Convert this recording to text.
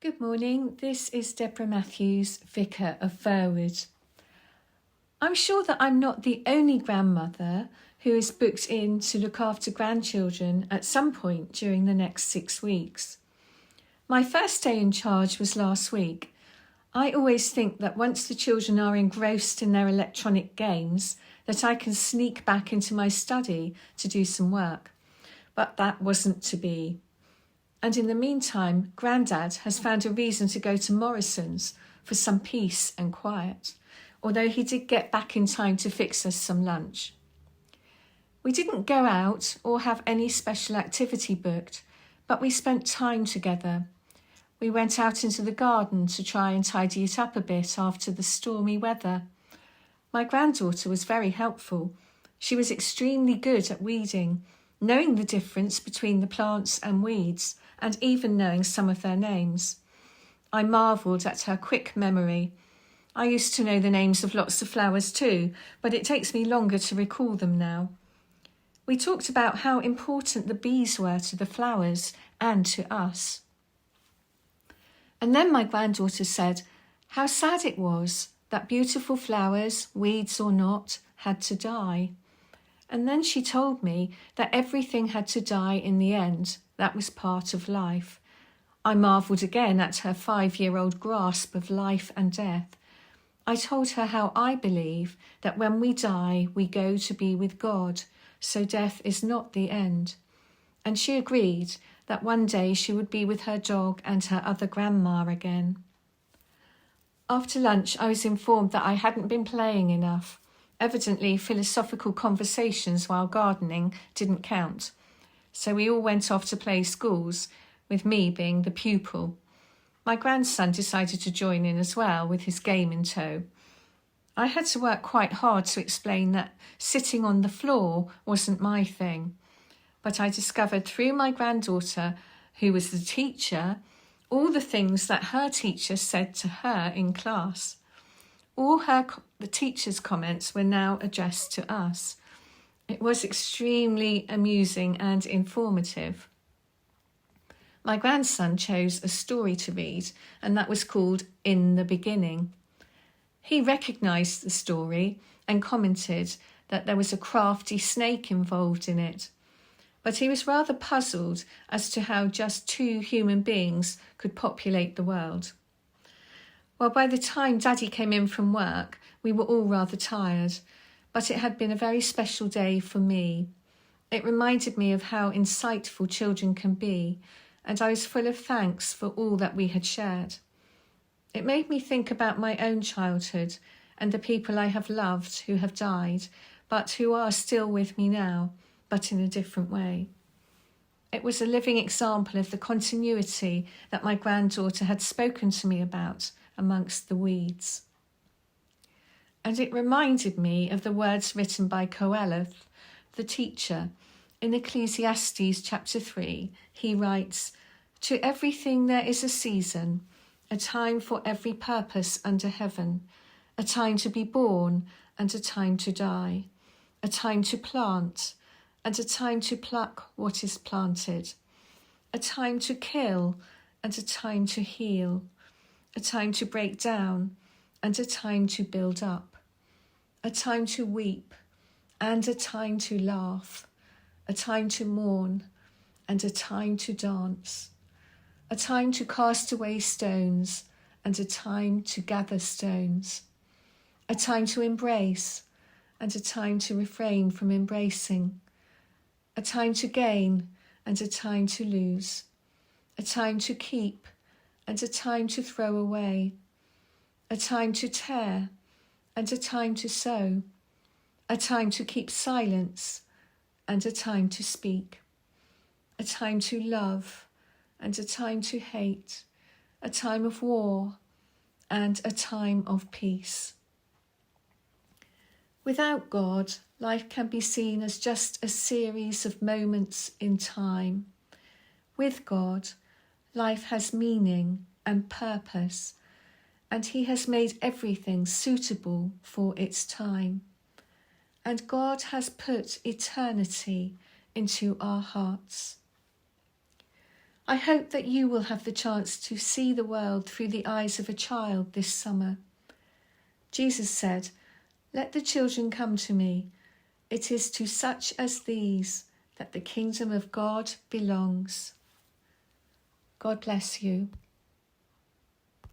Good morning, this is Deborah Matthews, Vicar of Verwood. I'm sure that I'm not the only grandmother who is booked in to look after grandchildren at some point during the next 6 weeks. My first day in charge was last week. I always think that once the children are engrossed in their electronic games, that I can sneak back into my study to do some work. But that wasn't to be. And in the meantime, Grandad has found a reason to go to Morrison's for some peace and quiet, although he did get back in time to fix us some lunch. We didn't go out or have any special activity booked, but we spent time together. We went out into the garden to try and tidy it up a bit after the stormy weather. My granddaughter was very helpful. She was extremely good at weeding, knowing the difference between the plants and weeds, and even knowing some of their names. I marvelled at her quick memory. I used to know the names of lots of flowers too, but it takes me longer to recall them now. We talked about how important the bees were to the flowers and to us. And then my granddaughter said how sad it was that beautiful flowers, weeds or not, had to die. And then she told me that everything had to die in the end. That was part of life. I marvelled again at her 5-year-old grasp of life and death. I told her how I believe that when we die, we go to be with God, so death is not the end. And she agreed that one day she would be with her dog and her other grandma again. After lunch, I was informed that I hadn't been playing enough. Evidently, philosophical conversations while gardening didn't count. So we all went off to play schools, with me being the pupil. My grandson decided to join in as well, with his game in tow. I had to work quite hard to explain that sitting on the floor wasn't my thing. But I discovered through my granddaughter, who was the teacher, all the things that her teacher said to her in class. All the teacher's comments were now addressed to us. It was extremely amusing and informative. My grandson chose a story to read, and that was called In the Beginning. He recognised the story and commented that there was a crafty snake involved in it. But he was rather puzzled as to how just 2 human beings could populate the world. Well, by the time Daddy came in from work, we were all rather tired, but it had been a very special day for me. It reminded me of how insightful children can be, and I was full of thanks for all that we had shared. It made me think about my own childhood and the people I have loved who have died, but who are still with me now, but in a different way. It was a living example of the continuity that my granddaughter had spoken to me about amongst the weeds. And it reminded me of the words written by Coeleth, the teacher. In Ecclesiastes chapter 3, he writes, "To everything there is a season, a time for every purpose under heaven, a time to be born and a time to die, a time to plant and a time to pluck what is planted, a time to kill and a time to heal, a time to break down and a time to build up, a time to weep and a time to laugh, a time to mourn and a time to dance, a time to cast away stones and a time to gather stones, a time to embrace and a time to refrain from embracing, a time to gain and a time to lose, a time to keep and a time to throw away, a time to tear and a time to sow, a time to keep silence and a time to speak, a time to love and a time to hate, a time of war and a time of peace." Without God, life can be seen as just a series of moments in time. With God, life has meaning and purpose, and He has made everything suitable for its time. And God has put eternity into our hearts. I hope that you will have the chance to see the world through the eyes of a child this summer. Jesus said, "Let the children come to me. It is to such as these that the kingdom of God belongs." God bless you.